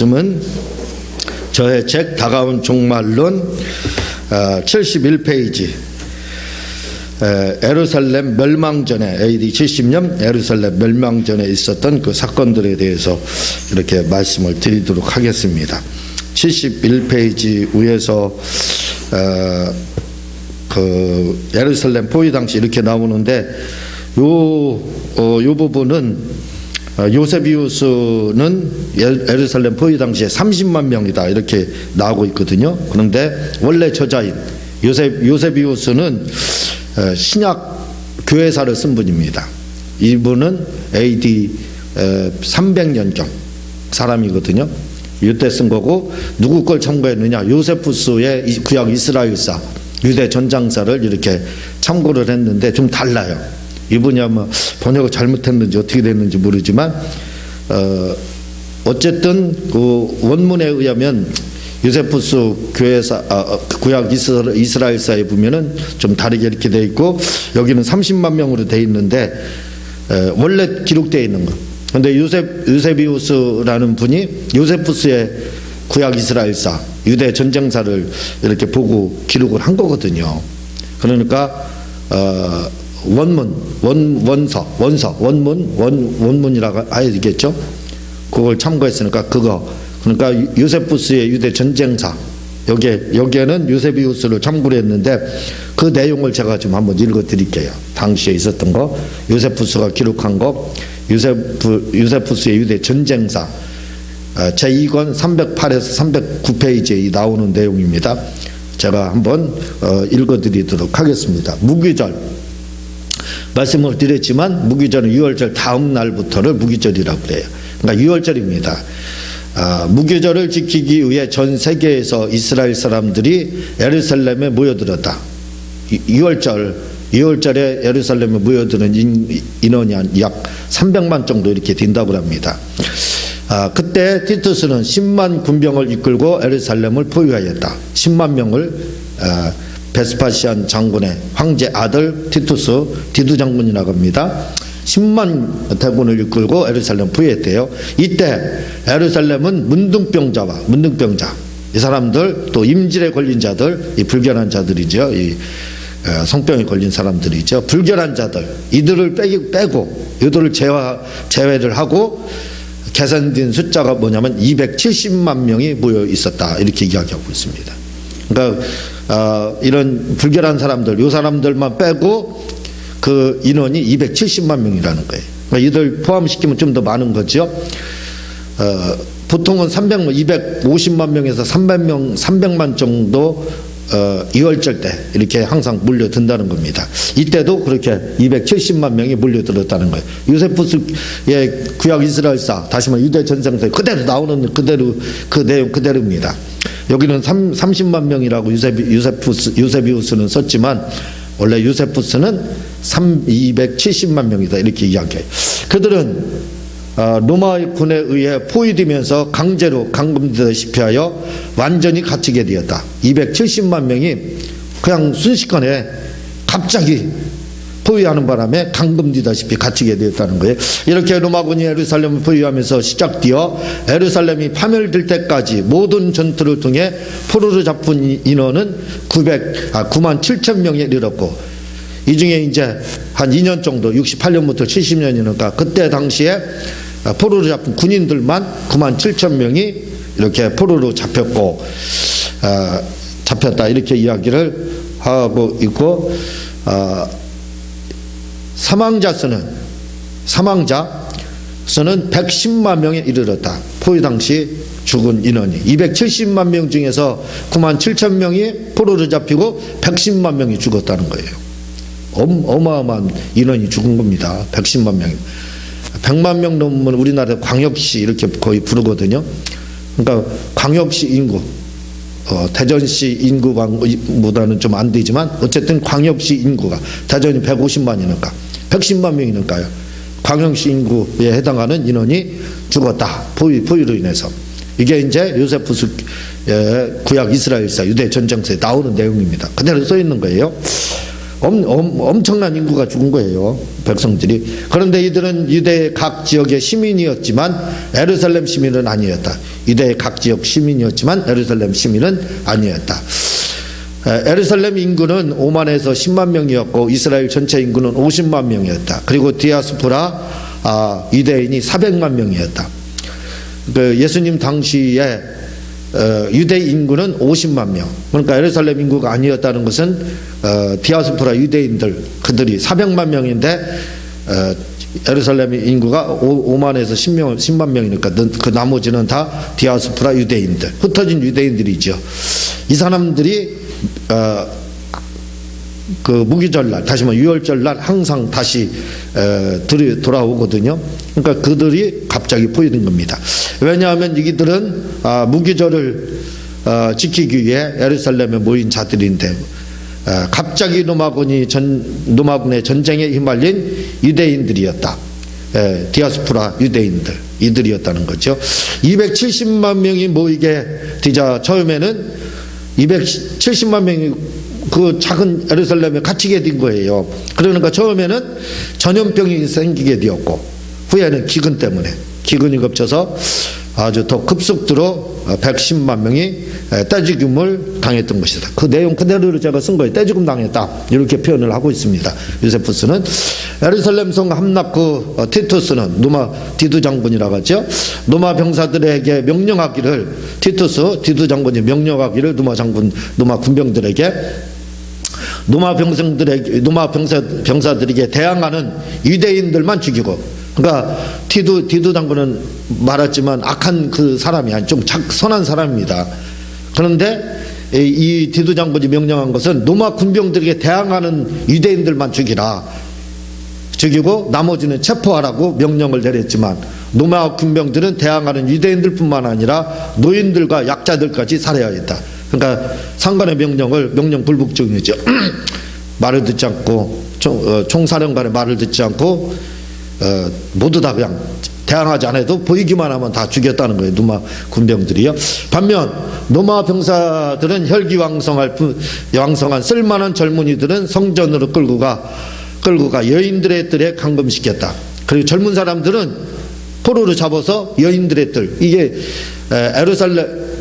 말씀은 저의 책 다가온 종말론 71페이지 예루살렘 멸망 전에 AD 70년 예루살렘 멸망 전에 있었던 그 사건들에 대해서 이렇게 말씀을 드리도록 하겠습니다. 71페이지 위에서 그 예루살렘 포위 당시 이렇게 나오는데 요 부분은 요세비우스는 예루살렘 포위 당시에 30만 명이다 이렇게 나오고 있거든요. 그런데 원래 저자인 요세비우스는 신약 교회사를 쓴 분입니다. 이분은 AD 300년경 사람이거든요. 이때 쓴 거고, 누구 걸 참고했느냐? 요세푸스의 구약 이스라엘사 유대 전장사를 이렇게 참고를 했는데 좀 달라요. 이분이 아마 번역을 잘못했는지 어떻게 됐는지 모르지만 어쨌든 그 원문에 의하면 요세푸스 교회사 구약 이스라엘사에 보면은 좀 다르게 이렇게 돼 있고, 여기는 30만 명으로 돼 있는데 원래 기록되어 있는 거. 근데 요세비우스라는 분이 요세푸스의 구약 이스라엘사 유대 전쟁사를 이렇게 보고 기록을 한 거거든요. 그러니까 원문이라고 해야 되겠죠. 그걸 참고했으니까 그러니까 요세푸스의 유대 전쟁사 여기에는 요세비우스를 참고를 했는데 그 내용을 제가 좀 한번 읽어 드릴게요. 당시에 있었던 거, 요세푸스가 기록한 거, 요세푸스의 유대 전쟁사 제2권 308에서 309페이지에 나오는 내용입니다. 제가 한번 읽어 드리도록 하겠습니다. 무기절, 말씀을 드렸지만 무기절은 유월절 다음 날부터를 무기절이라고 그래요. 그러니까 유월절입니다. 무기절을 지키기 위해 전 세계에서 이스라엘 사람들이 예루살렘에 모여들었다. 유월절에 예루살렘에 모여드는 인원이 약 300만 정도 이렇게 된다고 합니다. 그때 티투스는 10만 군병을 이끌고 예루살렘을 포위하였다. 10만 명을 베스파시안 장군의 황제 아들 티투스 디두 장군이라고 합니다. 10만 대군을 이끌고 예루살렘 포위했대요. 이때 예루살렘은 문둥병자, 이 사람들, 또 임질에 걸린 자들, 이 불결한 자들이죠. 이 성병에 걸린 사람들이죠. 불결한 자들, 이들을 빼고 이들을 제외를 하고 계산된 숫자가 뭐냐면 270만 명이 모여 있었다 이렇게 이야기하고 있습니다. 그러니까 이런 불결한 사람들, 이 사람들만 빼고 그 인원이 270만 명이라는 거예요. 그러니까 이들 포함시키면 좀 더 많은 거죠. 보통은 250만 명에서 300만 정도 이월절 때 이렇게 항상 몰려든다는 겁니다. 이때도 그렇게 270만 명이 몰려들었다는 거예요. 요세푸스의 구약 이스라엘사, 다시 말해 유대 전쟁사 그대로 나오는 그 내용 그대로입니다. 여기는 30만 명이라고 요세비우스는 썼지만 원래 요세푸스는 270만 명이다 이렇게 이야기해요. 그들은 로마군에 의해 포위되면서 강제로 감금되다시피 하여 완전히 갇히게 되었다. 270만 명이 그냥 순식간에 갑자기 포위하는 바람에 감금되다시피 갇히게 되었다는 거예요. 이렇게 로마군이 예루살렘을 포위하면서 시작되어 예루살렘이 파멸될 때까지 모든 전투를 통해 포로로 잡힌 인원은 9만 7천 명에 이르렀고, 이 중에 이제 한 2년 정도 68년부터 70년이니까 그때 당시에 포로로 잡힌 군인들만 9만 7천 명이 이렇게 포로로 잡혔다 이렇게 이야기를 하고 있고, 사망자 수는 110만 명에 이르렀다. 포위 당시 죽은 인원이 270만 명 중에서 9만 7천 명이 포로로 잡히고 110만 명이 죽었다는 거예요. 어마어마한 인원이 죽은 겁니다. 110만 명. 100만 명 넘으면 우리나라 광역시 이렇게 거의 부르거든요. 그러니까 광역시 인구, 대전시 인구보다는 좀 안 되지만 어쨌든 광역시 인구가 대전이 150만이니까 110만 명이니까요. 광역시 인구에 해당하는 인원이 죽었다. 포위로 인해서. 이게 이제 요세푸스 구약 이스라엘사 유대 전쟁서에 나오는 내용입니다. 그대로 써 있는 거예요. 엄청난 인구가 죽은 거예요. 백성들이. 그런데 이들은 유대 각 지역의 시민이었지만 예루살렘 시민은 아니었다. 유대 각 지역 시민이었지만 예루살렘 시민은 아니었다. 예루살렘 인구는 5만에서 10만 명이었고 이스라엘 전체 인구는 50만 명이었다. 그리고 디아스포라 유대인이 400만 명이었다. 예수님 당시에 유대 인구는 50만 명. 그러니까 예루살렘 인구가 아니었다는 것은 디아스포라 유대인들 그들이 400만 명인데 예루살렘 인구가 5만에서 10만 명이니까 그 나머지는 다 디아스포라 유대인들, 흩어진 유대인들이죠. 이 사람들이 그 무기절날, 다시 말해 유월절날 항상 다시 돌아오거든요. 그러니까 그들이 갑자기 보이는 겁니다. 왜냐하면 이들은 무기절을 지키기 위해 예루살렘에 모인 자들인데 갑자기 로마군의 전쟁에 휘말린 유대인들이었다. 디아스포라 유대인들 이들이었다는 거죠. 270만 명이 모이게 되자 처음에는 270만 명이 그 작은 예루살렘에 갇히게 된 거예요. 그러니까 처음에는 전염병이 생기게 되었고 후에는 기근 때문에 기근이 겹쳐서 아주 더 급속도로 110만 명이 떼죽음을 당했던 것이다. 그 내용 그대로 제가 쓴 거예요. 떼죽음 당했다 이렇게 표현을 하고 있습니다. 요세푸스는. 예루살렘 성 함납그 티투스는 디두 장군이라고 하죠. 로마 병사들에게 명령하기를 디두 장군이 명령하기를 로마 군병들에게 로마 병사들에게 대항하는 유대인들만 죽이고, 그러니까 디두 장군은 말했지만 악한 그 사람이 아니 좀 선한 사람입니다. 그런데 이 디두 장군이 명령한 것은 로마 군병들에게 대항하는 유대인들만 죽이고 나머지는 체포하라고 명령을 내렸지만 로마 군병들은 대항하는 유대인들뿐만 아니라 노인들과 약자들까지 살해해야 했다. 그러니까 상관의 명령 불복종이죠. 말을 듣지 않고 총사령관의 말을 듣지 않고 모두 다 그냥 대항하지 않아도 보이기만 하면 다 죽였다는 거예요. 로마 군병들이요. 반면 로마 병사들은 혈기왕성한 쓸만한 젊은이들은 성전으로 끌고 가 여인들의 뜰에 감금시켰다. 그리고 젊은 사람들은 포로로 잡아서 여인들의 뜰, 이게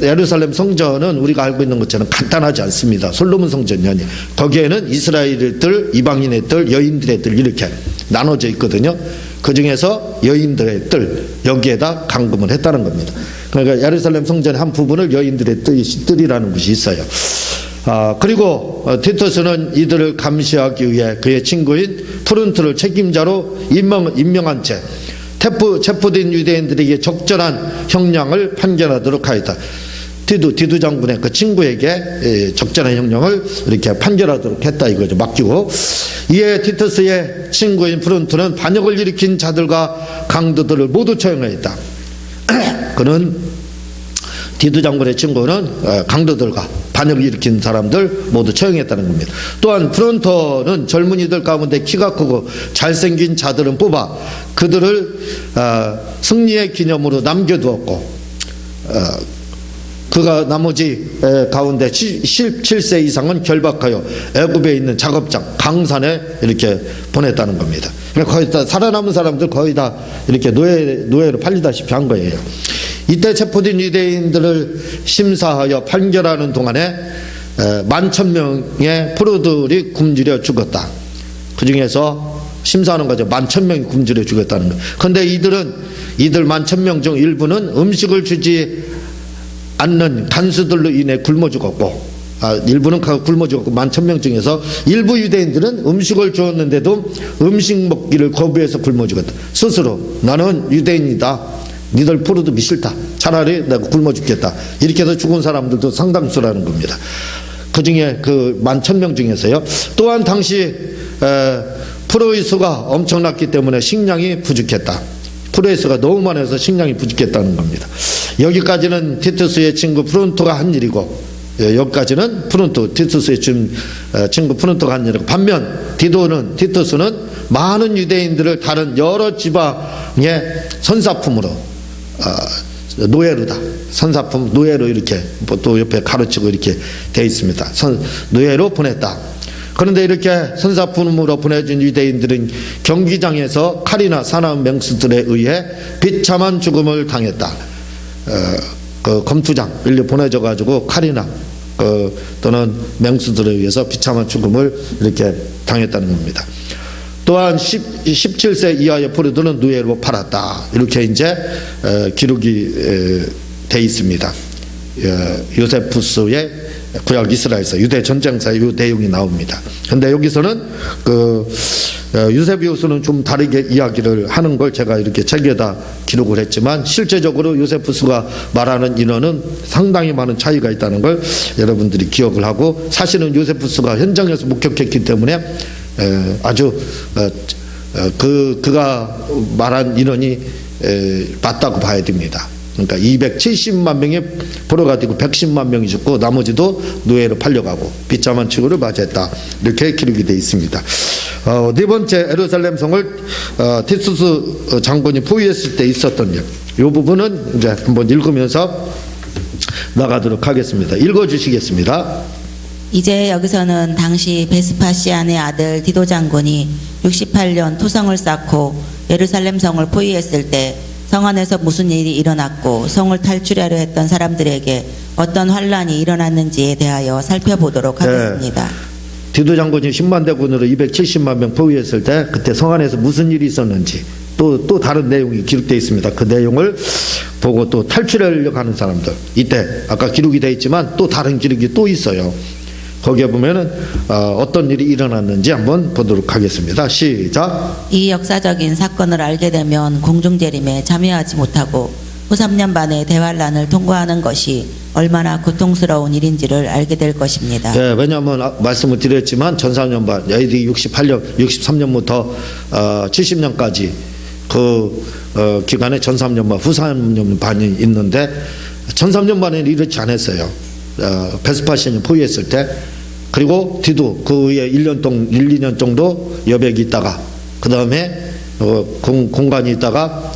예루살렘 성전은 우리가 알고 있는 것처럼 간단하지 않습니다. 솔로몬 성전이 아니에요. 거기에는 이스라엘의 뜰, 이방인의 뜰, 여인들의 뜰 이렇게 나눠져 있거든요. 그 중에서 여인들의 뜰, 여기에다 감금을 했다는 겁니다. 그러니까 예루살렘 성전의 한 부분을 여인들의 뜰이라는 것이 있어요. 그리고 티투스는 이들을 감시하기 위해 그의 친구인 프룬트를 책임자로 임명한 채 체포된 유대인들에게 적절한 형량을 판결하도록 하였다. 디두 장군의 그 친구에게 적절한 형량을 이렇게 판결하도록 했다 이거죠. 맡기고, 이에 티투스의 친구인 프룬트는 반역을 일으킨 자들과 강도들을 모두 처형했다. 그는 디두 장군의 친구는 강도들과 반역을 일으킨 사람들 모두 처형했다는 겁니다. 또한 프론토는 젊은이들 가운데 키가 크고 잘생긴 자들은 뽑아 그들을 승리의 기념으로 남겨두었고, 그가 나머지 가운데 17세 이상은 결박하여 애굽에 있는 작업장 강산에 이렇게 보냈다는 겁니다. 그러니까 거의 다 살아남은 사람들 거의 다 이렇게 노예로 팔리다시피 한 거예요. 이때 체포된 유대인들을 심사하여 판결하는 동안에 11,000명의 포로들이 굶주려 죽었다. 그 중에서 심사하는 거죠. 11,000명이 굶주려 죽었다는 거예요. 그런데 이들 11,000명 중 일부는 음식을 주지 않는 간수들로 인해 굶어 죽었고, 일부는 굶어 죽었고 11,000명 중에서 일부 유대인들은 음식을 주었는데도 음식 먹기를 거부해서 굶어 죽었다. 스스로 나는 유대인이다, 니들 포로도 싫다, 차라리 내가 굶어 죽겠다, 이렇게 해서 죽은 사람들도 상당수라는 겁니다. 그 중에 그 11,000명 중에서요. 또한 당시 포로의 수가 엄청났기 때문에 식량이 부족했다. 포로의 수가 너무 많아서 식량이 부족했다는 겁니다. 여기까지는 티투스의 친구 프론토가 한 일이고, 여기까지는 티투스의 친구 프론토가 한 일이고, 반면 티투스는 많은 유대인들을 다른 여러 지방의 선사품으로 노예로 이렇게 또 옆에 가르치고 이렇게 되어 있습니다. 노예로 보냈다. 그런데 이렇게 선사품으로 보내준 유대인들은 경기장에서 칼이나 사나운 맹수들에 의해 비참한 죽음을 당했다. 그 검투장 일리 보내져 가지고 칼이나 또는 맹수들에 의해서 비참한 죽음을 이렇게 당했다는 겁니다. 또한 17세 이하의 포로들은 노예로 팔았다. 이렇게 이제 기록이 돼 있습니다. 요세푸스의 구약 이스라엘서 유대 전쟁사 이 내용이 나옵니다. 근데 여기서는 유세비우스는 좀 다르게 이야기를 하는 걸 제가 이렇게 책에다 기록을 했지만 실제적으로 요세푸스가 말하는 인원은 상당히 많은 차이가 있다는 걸 여러분들이 기억을 하고, 사실은 요세푸스가 현장에서 목격했기 때문에 아주 그가 말한 인원이 맞다고 봐야 됩니다. 그러니까 270만 명이 포로가 되고 110만 명이 죽고 나머지도 노예로 팔려가고 비참한 치고를 맞이했다. 이렇게 기록이 되어 있습니다. 네 번째, 예루살렘 성을 티투스 장군이 포위했을 때 있었던 일. 이 부분은 이제 한번 읽으면서 나가도록 하겠습니다. 읽어주시겠습니다. 이제 여기서는 당시 베스파시안의 아들 디도 장군이 68년 토성을 쌓고 예루살렘 성을 포위했을 때 성 안에서 무슨 일이 일어났고 성을 탈출하려 했던 사람들에게 어떤 환란이 일어났는지에 대하여 살펴보도록 하겠습니다. 네. 디도 장군이 10만 대군으로 270만 명 포위했을 때 그때 성 안에서 무슨 일이 있었는지 또 다른 내용이 기록되어 있습니다. 그 내용을 보고 또 탈출하려고 하는 사람들, 이때 아까 기록이 되어 있지만 또 다른 기록이 또 있어요. 거기에 보면은 어떤 일이 일어났는지 한번 보도록 하겠습니다. 시작. 이 역사적인 사건을 알게 되면 공중재림에 참여하지 못하고 후 3년 반의 대환란을 통과하는 것이 얼마나 고통스러운 일인지를 알게 될 것입니다. 네, 왜냐하면 말씀을 드렸지만 전사년 반, AD 63년부터 70년까지 그 기간에 전 3년 반, 후 3년 반이 있는데 전 3년 반에는 이렇지 않았어요. 베스파시안이 포위했을 때, 그리고 디도 그 후에 1년 2년 정도 여백이 있다가 그 다음에 공간이 있다가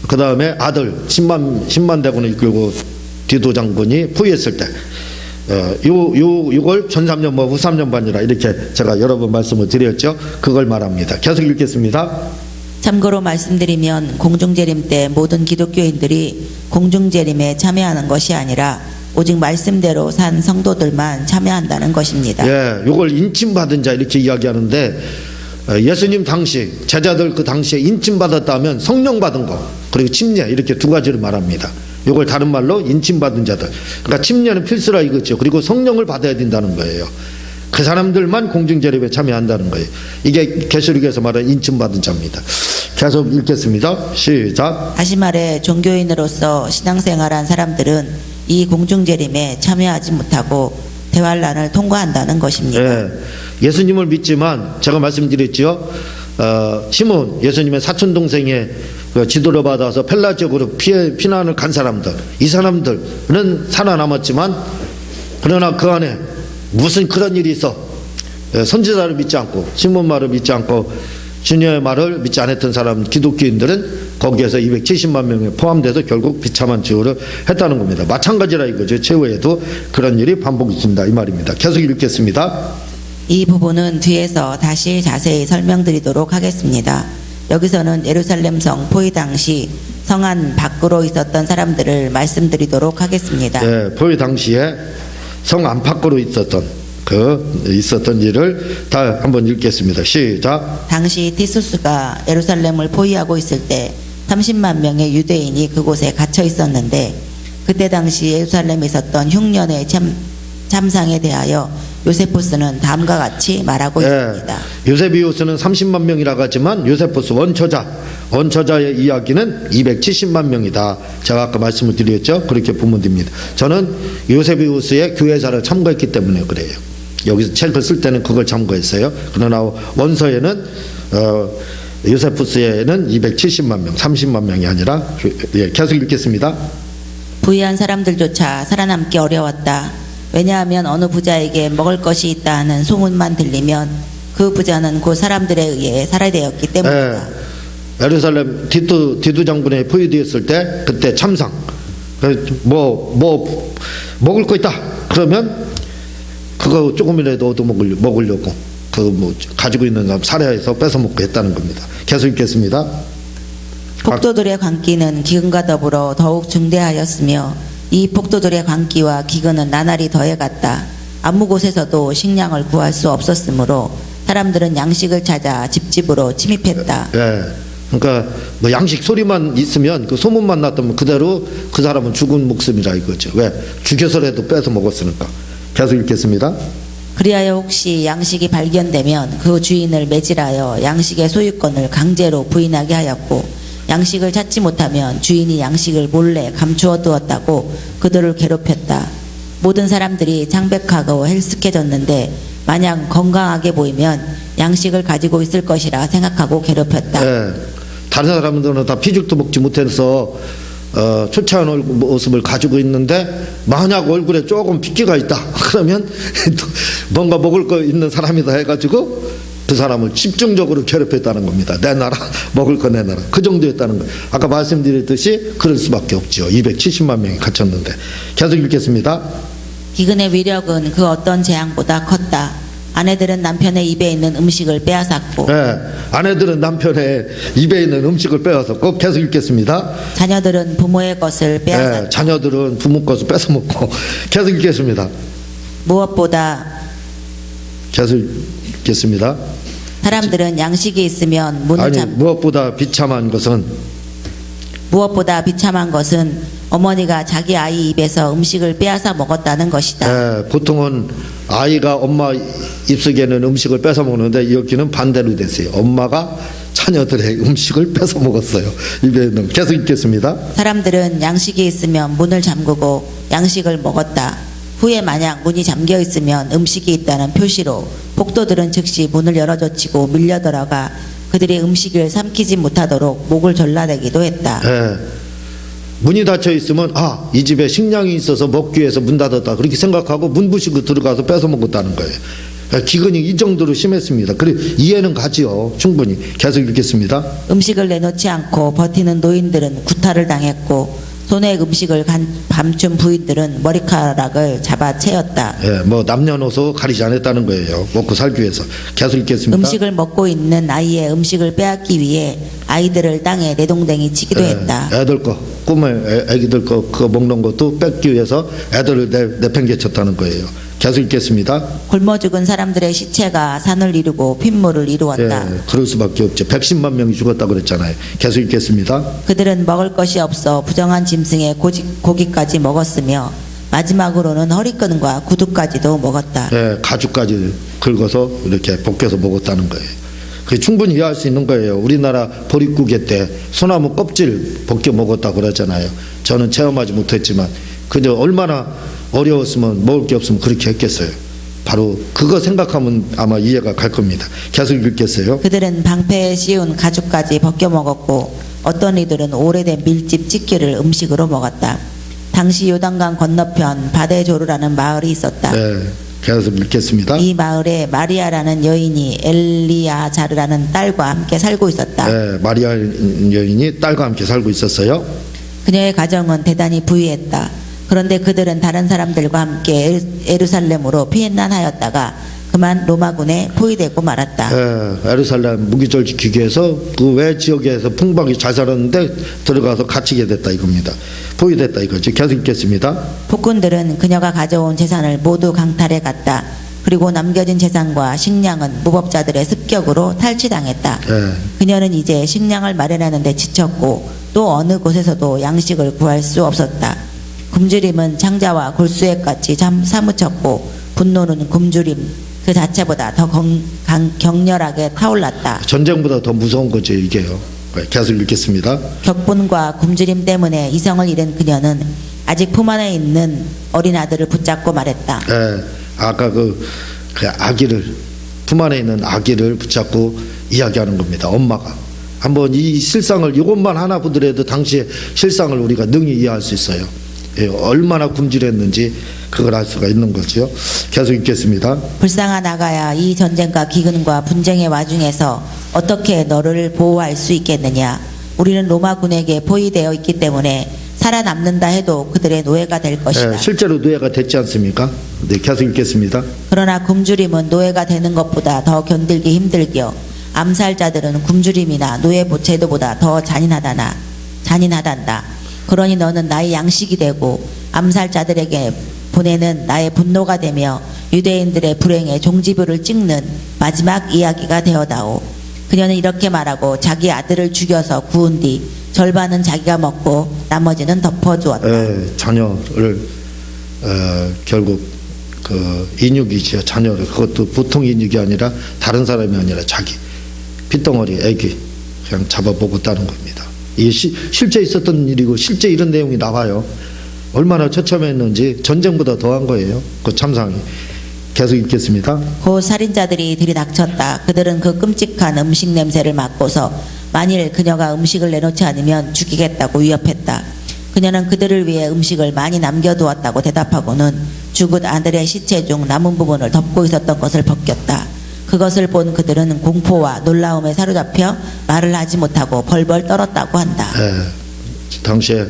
그 다음에 아들 10만 대군을 이끌고 디도 장군이 포위했을 때 이걸 전 3년 후 3년 반이라 이렇게 제가 여러 번 말씀을 드렸죠. 그걸 말합니다. 계속 읽겠습니다. 참고로 말씀드리면 공중재림 때 모든 기독교인들이 공중재림에 참여하는 것이 아니라 오직 말씀대로 산 성도들만 참여한다는 것입니다. 예, 이걸 인침받은 자 이렇게 이야기하는데 예수님 당시 제자들 그 당시에 인침받았다면 성령 받은 거 그리고 침례 이렇게 두 가지를 말합니다. 이걸 다른 말로 인침받은 자들. 그러니까 침례는 필수라 이거죠. 그리고 성령을 받아야 된다는 거예요. 그 사람들만 공중재림에 참여한다는 거예요. 이게 계시록에서 말하는 인침받은 자입니다. 계속 읽겠습니다. 시작. 다시 말해 종교인으로서 신앙생활한 사람들은 이 공중재림에 참여하지 못하고 대환란을 통과한다는 것입니다. 네, 예수님을 믿지만 제가 말씀드렸죠. 시몬 예수님의 사촌 동생의 지도를 받아서 펠라 지역으로 피난을 간 사람들, 이 사람들은 살아남았지만 그러나 그 안에 무슨 그런 일이 있어 선지자를 믿지 않고 시몬 말을 믿지 않고 주님의 말을 믿지 않았던 사람 기독교인들은 거기에서 270만 명에 포함돼서 결국 비참한 치유를 했다는 겁니다. 마찬가지라 이거죠. 최후에도 그런 일이 반복됐습니다. 이 말입니다. 계속 읽겠습니다. 이 부분은 뒤에서 다시 자세히 설명드리도록 하겠습니다. 여기서는 예루살렘 성 포위 당시 성안 밖으로 있었던 사람들을 말씀드리도록 하겠습니다. 네, 포위 당시에 성 안팎으로 있었던 일을 다 한번 읽겠습니다. 시작. 당시 티수스가 예루살렘을 포위하고 있을 때 30만 명의 유대인이 그곳에 갇혀 있었는데 그때 당시 예루살렘에 있었던 흉년의 참상에 대하여 요세푸스는 다음과 같이 말하고 있습니다. 요세비우스는 30만 명이라고 하지만 요세푸스 원처자의 이야기는 270만 명이다. 제가 아까 말씀을 드렸죠. 그렇게 보면 됩니다. 저는 요세비우스의 교회사를 참고했기 때문에 그래요. 여기서 책을 쓸 때는 그걸 참고했어요. 그러나 원서에는 요세푸스에는 270만 명, 30만 명이 아니라 계속 읽겠습니다. 부유한 사람들조차 살아남기 어려웠다. 왜냐하면 어느 부자에게 먹을 것이 있다 하는 소문만 들리면 그 부자는 그 사람들에 의해 살해되었기 때문이다. 예루살렘 디도 장군에 포위되었을 때 그때 참상 뭐 먹을 거 있다 그러면 그거 조금이라도 얻어 먹으려고 가지고 있는 사람 살해해서 뺏어먹고 했다는 겁니다. 계속 읽겠습니다. 폭도들의 광기는 기근과 더불어 더욱 중대하였으며 이 폭도들의 광기와 기근은 나날이 더해갔다. 아무 곳에서도 식량을 구할 수 없었으므로 사람들은 양식을 찾아 집집으로 침입했다. 예. 그러니까 뭐 양식 소리만 있으면 그 소문만 났다면 그대로 그 사람은 죽은 목숨이라 이거죠. 왜? 죽여서라도 뺏어 먹었으니까. 계속 읽겠습니다. 그리하여 혹시 양식이 발견되면 그 주인을 매질하여 양식의 소유권을 강제로 부인하게 하였고 양식을 찾지 못하면 주인이 양식을 몰래 감추어 두었다고 그들을 괴롭혔다. 모든 사람들이 창백하고 헬쓱해졌는데 마냥 건강하게 보이면 양식을 가지고 있을 것이라 생각하고 괴롭혔다. 예. 다른 사람들은 다 피죽도 먹지 못해서 초췌한 모습을 가지고 있는데 만약 얼굴에 조금 핏기가 있다 그러면 뭔가 먹을 거 있는 사람이다 해가지고 그 사람을 집중적으로 괴롭혔다는 겁니다. 내놔라, 먹을 거 내놔라. 그 정도였다는 거예요. 아까 말씀드렸듯이 그럴 수밖에 없죠. 270만 명이 갇혔는데. 계속 읽겠습니다. 기근의 위력은 그 어떤 재앙보다 컸다. 아내들은 남편의 입에 있는 음식을 빼앗았고 예, 아내들은 남편의 입에 있는 음식을 빼앗았고. 계속 읽겠습니다. 자녀들은 부모의 것을 빼앗았고 예, 자녀들은 부모 것을 뺏어먹고. 계속 읽겠습니다. 무엇보다 계속 읽겠습니다. 사람들은 양식이 있으면 문을 아니, 잠 무엇보다 비참한 것은 무엇보다 비참한 것은 어머니가 자기 아이 입에서 음식을 빼앗아 먹었다는 것이다. 예, 보통은 아이가 엄마 입속에는 음식을 뺏어 먹는데 여기는 반대로 됐어요. 엄마가 자녀들의 음식을 뺏어 먹었어요. 입에 있는. 계속 읽겠습니다. 사람들은 양식이 있으면 문을 잠그고 양식을 먹었다. 후에 만약 문이 잠겨 있으면 음식이 있다는 표시로 폭도들은 즉시 문을 열어젖히고 밀려들어가 그들이 음식을 삼키지 못하도록 목을 졸라대기도 했다. 예, 문이 닫혀 있으면 이 집에 식량이 있어서 먹기 위해서 문 닫았다 그렇게 생각하고 문 부시고 들어가서 뺏어 먹었다는 거예요. 예, 기근이 이 정도로 심했습니다. 그래 이해는 가지요. 충분히. 계속 읽겠습니다. 음식을 내놓지 않고 버티는 노인들은 구타를 당했고 손에 음식을 감춘 부인들은 머리카락을 잡아 채웠다. 예, 뭐 남녀노소 가리지 않았다는 거예요. 먹고 살기 위해서. 계속 읽겠습니다. 음식을 먹고 있는 아이의 음식을 빼앗기 위해 아이들을 땅에 내동댕이 치기도 예, 했다. 애들 거, 꿈에 애기들 거 그거 먹는 것도 뺏기 위해서 애들을 내팽개쳤다는 거예요. 계속 읽겠습니다. 굶어 죽은 사람들의 시체가 산을 이루고 핏물을 이루었다. 예, 그럴 수밖에 없죠. 110만 명이 죽었다고 그랬잖아요. 계속 읽겠습니다. 그들은 먹을 것이 없어 부정한 짐승의 고기까지 먹었으며 마지막으로는 허리끈과 구두까지도 먹었다. 예, 가죽까지 긁어서 이렇게 벗겨서 먹었다는 거예요. 그게 충분히 이해할 수 있는 거예요. 우리나라 보릿고개 때 소나무 껍질 벗겨 먹었다고 그러잖아요. 저는 체험하지 못했지만 그저 얼마나 어려웠으면 먹을 게 없으면 그렇게 했겠어요. 바로 그거 생각하면 아마 이해가 갈 겁니다. 계속 읽겠어요. 그들은 방패에 씌운 가죽까지 벗겨 먹었고 어떤 이들은 오래된 밀집 찌개를 음식으로 먹었다. 당시 요단강 건너편 바데조르라는 마을이 있었다. 네, 계속 읽겠습니다. 이 마을에 마리아라는 여인이 엘리아자르라는 딸과 함께 살고 있었다. 네, 마리아 여인이 딸과 함께 살고 있었어요. 그녀의 가정은 대단히 부유했다. 그런데 그들은 다른 사람들과 함께 예루살렘으로 피난하였다가 그만 로마군에 포위되고 말았다. 예, 예루살렘 무기절 지키기 위해서 그 외 지역에서 풍박이 잘 살았는데 들어가서 갇히게 됐다 이겁니다. 포위됐다 이거죠. 계속 읽겠습니다. 폭군들은 그녀가 가져온 재산을 모두 강탈해 갔다. 그리고 남겨진 재산과 식량은 무법자들의 습격으로 탈취당했다. 예, 그녀는 이제 식량을 마련하는 데 지쳤고 또 어느 곳에서도 양식을 구할 수 없었다. 굶주림은 창자와 골수액같이 사무쳤고 분노는 굶주림 그 자체보다 더 격렬하게 타올랐다. 전쟁보다 더 무서운 거죠 이게요. 계속 읽겠습니다. 격분과 굶주림 때문에 이성을 잃은 그녀는 아직 품 안에 있는 어린 아들을 붙잡고 말했다. 예, 아까 그 아기를 품 안에 있는 아기를 붙잡고 이야기하는 겁니다. 엄마가 한번 이 실상을 이것만 하나 보더라도 당시의 실상을 우리가 능히 이해할 수 있어요. 예, 얼마나 굶주렸는지 그걸 알 수가 있는 거죠. 계속 읽겠습니다. 불쌍한 아가야, 이 전쟁과 기근과 분쟁의 와중에서 어떻게 너를 보호할 수 있겠느냐. 우리는 로마군에게 포위되어 있기 때문에 살아남는다 해도 그들의 노예가 될 것이다. 실제로 노예가 됐지 않습니까? 네, 계속 읽겠습니다. 그러나 굶주림은 노예가 되는 것보다 더 견딜기 힘들기요 암살자들은 굶주림이나 노예 제도보다 더 잔인하단다. 그러니 너는 나의 양식이 되고 암살자들에게 보내는 나의 분노가 되며 유대인들의 불행의 종지부를 찍는 마지막 이야기가 되어다오. 그녀는 이렇게 말하고 자기 아들을 죽여서 구운 뒤 절반은 자기가 먹고 나머지는 덮어주었다. 자녀를 결국 그 인육이죠. 자녀를 그것도 보통 인육이 아니라 다른 사람이 아니라 자기 핏덩어리 애기 그냥 잡아먹었다는 겁니다. 이게 실제 있었던 일이고 실제 이런 내용이 나와요. 얼마나 처참했는지 전쟁보다 더한 거예요. 그 참상이. 계속 읽겠습니다. 곧 살인자들이 들이닥쳤다. 그들은 그 끔찍한 음식 냄새를 맡고서 만일 그녀가 음식을 내놓지 않으면 죽이겠다고 위협했다. 그녀는 그들을 위해 음식을 많이 남겨두었다고 대답하고는 죽은 아들의 시체 중 남은 부분을 덮고 있었던 것을 벗겼다. 그것을 본 그들은 공포와 놀라움에 사로잡혀 말을 하지 못하고 벌벌 떨었다고 한다. 당시에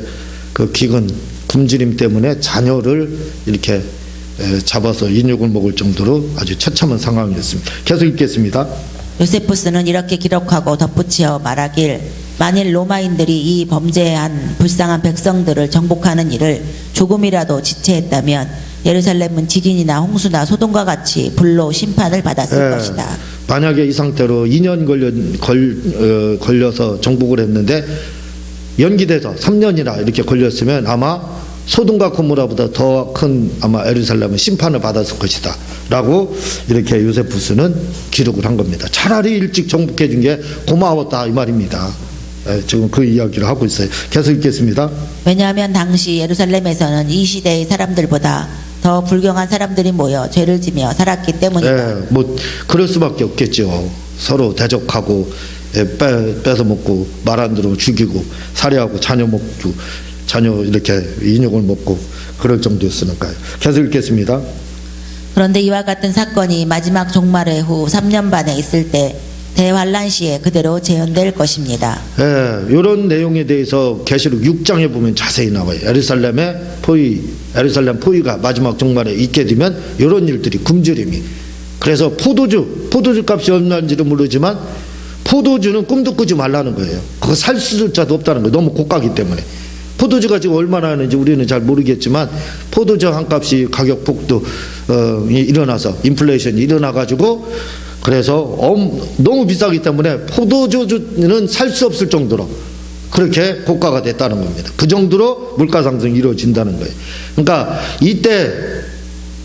그 기근 굶주림 때문에 자녀를 이렇게 잡아서 인육을 먹을 정도로 아주 처참한 상황이었습니다. 계속 읽겠습니다. 요세푸스는 이렇게 기록하고 덧붙여 말하길 만일 로마인들이 이 범죄한 불쌍한 백성들을 정복하는 일을 조금이라도 지체했다면 예루살렘은 지진이나 홍수나 소돔과 같이 불로 심판을 받았을 것이다. 만약에 이 상태로 2년 걸려서 정복을 했는데 연기돼서 3년이나 이렇게 걸렸으면 아마 소돔과 고모라보다 더 큰 아마 예루살렘은 심판을 받았을 것이다 라고 이렇게 요세푸스는 기록을 한 겁니다. 차라리 일찍 정복해 준 게 고마웠다 이 말입니다. 지금 그 이야기를 하고 있어요. 계속 읽겠습니다. 왜냐하면 당시 예루살렘에서는 이 시대의 사람들보다 더 불경한 사람들이 모여 죄를 지며 살았기 때문이다. 뭐 그럴 수밖에 없겠죠. 서로 대적하고 뺏어 먹고 말 안 들으면 죽이고 살해하고 자녀 이렇게 인육을 먹고 그럴 정도였으니까요. 계속 읽겠습니다. 그런데 이와 같은 사건이 마지막 종말의 후 3년 반에 있을 때 대환란 시에 그대로 재현될 것입니다. 이런 내용에 대해서 계시록 6장에 보면 자세히 나와요. 예루살렘 포위가 마지막 종말에 있게 되면 이런 일들이 굶주림이. 그래서 포도주 값이 얼마인지는 모르지만 포도주는 꿈도 꾸지 말라는 거예요. 그거 살 수조차도 없다는 거예요. 너무 고가기 때문에. 포도주가 지금 얼마나 하는지 우리는 잘 모르겠지만 포도주 한 값이 가격 폭도 일어나서 인플레이션이 일어나가지고 그래서 너무 비싸기 때문에 포도주는 살 수 없을 정도로 그렇게 고가가 됐다는 겁니다. 그 정도로 물가 상승이 이루어진다는 거예요. 그러니까 이때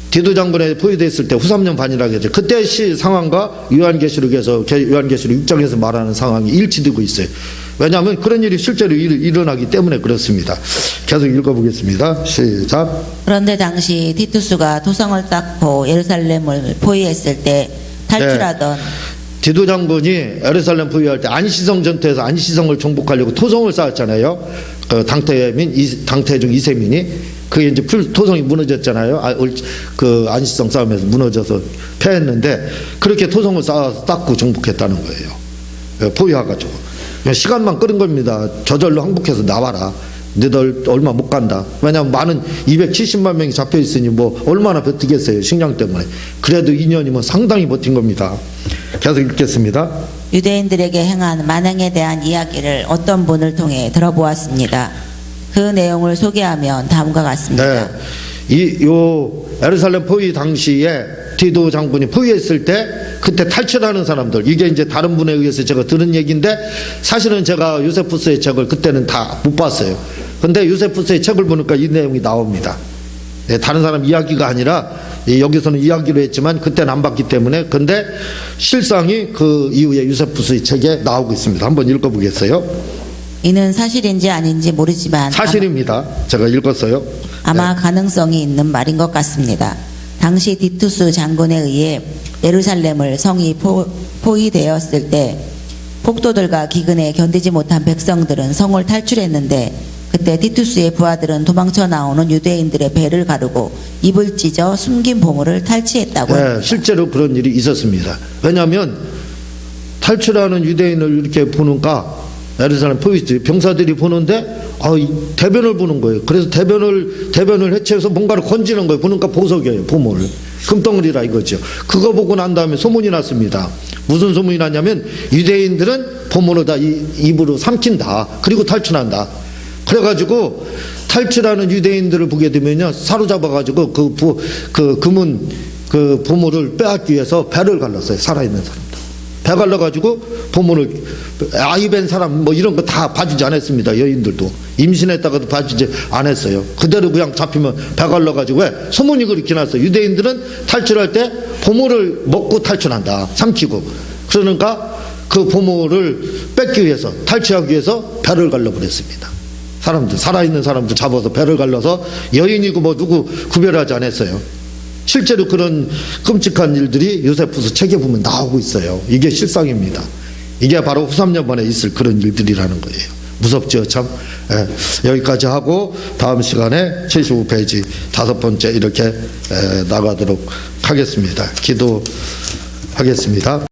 디도 장군에 포위됐을 때 후 3년 반이라고 했죠. 그때 상황과 요한계시록 6장에서 말하는 상황이 일치되고 있어요. 왜냐하면 그런 일이 실제로 일어나기 때문에 그렇습니다. 계속 읽어보겠습니다. 시작. 그런데 당시 티투스가 토성을 쌓고 예루살렘을 포위했을 때 탈출하던 디도 장군이 예루살렘 포위할 때 안시성 전투에서 안시성을 정복하려고 토성을 쌓았잖아요. 그 당태 중 이세민이 그게 이제 토성이 무너졌잖아요. 그 안시성 싸움에서 무너져서 패했는데 그렇게 토성을 쌓고 정복했다는 거예요. 포위해가지고 시간만 끄는 겁니다. 저절로 항복해서 나와라. 너희들 얼마 못 간다. 왜냐하면 많은 270만 명이 잡혀 있으니 뭐 얼마나 버티겠어요. 식량 때문에. 그래도 2년이면 상당히 버틴 겁니다. 계속 읽겠습니다. 유대인들에게 행한 만행에 대한 이야기를 어떤 분을 통해 들어보았습니다. 그 내용을 소개하면 다음과 같습니다. 요 예루살렘 포위 당시에 디도 장군이 포위했을 때 그때 탈출하는 사람들 이게 이제 다른 분에 의해서 제가 들은 얘기인데 사실은 제가 요세푸스의 책을 그때는 다 못 봤어요. 근데 요세푸스의 책을 보니까 이 내용이 나옵니다. 다른 사람 이야기가 아니라 여기서는 이야기로 했지만 그때는 안 봤기 때문에 근데 실상이 그 이후에 요세푸스의 책에 나오고 있습니다. 한번 읽어보겠어요. 이는 사실인지 아닌지 모르지만 사실입니다. 제가 읽었어요. 아마 가능성이 있는 말인 것 같습니다. 당시 디투스 장군에 의해 예루살렘을 성이 포위되었을 때 폭도들과 기근에 견디지 못한 백성들은 성을 탈출했는데 그때 티투스의 부하들은 도망쳐 나오는 유대인들의 배를 가르고 입을 찢어 숨긴 보물을 탈취했다고 합니다. 실제로 그런 일이 있었습니다. 왜냐하면 탈출하는 유대인을 이렇게 보니까 예루살렘 포위스 병사들이 보는데 대변을 보는 거예요. 그래서 대변을 해체해서 뭔가를 건지는 거예요. 보니까 보석이에요. 보물. 금덩어리라 이거죠. 그거 보고 난 다음에 소문이 났습니다. 무슨 소문이 났냐면 유대인들은 보물을 다 입으로 삼킨다. 그리고 탈출한다. 그래가지고 탈출하는 유대인들을 보게 되면요, 사로잡아가지고 그 금은 그 보물을 빼앗기 위해서 배를 갈랐어요. 살아있는 사람들. 배 갈라가지고 보물을 아이벤 사람 뭐 이런 거 다 봐주지 않았습니다. 여인들도 임신했다가도 봐주지 않았어요. 그대로 그냥 잡히면 배 갈라가지고 왜 소문이 그렇게 났어요. 유대인들은 탈출할 때 보물을 먹고 탈출한다. 삼키고. 그러니까 그 보물을 뺏기 위해서 탈취하기 위해서 배를 갈라버렸습니다. 사람들 살아있는 사람들 잡아서 배를 갈라서 여인이고 뭐 누구 구별하지 않았어요. 실제로 그런 끔찍한 일들이 요세푸스 책에 보면 나오고 있어요. 이게 실상입니다. 이게 바로 후3년만에 있을 그런 일들이라는 거예요. 무섭죠, 참. 여기까지 하고 다음 시간에 75페이지 5번째 이렇게 나가도록 하겠습니다. 기도하겠습니다.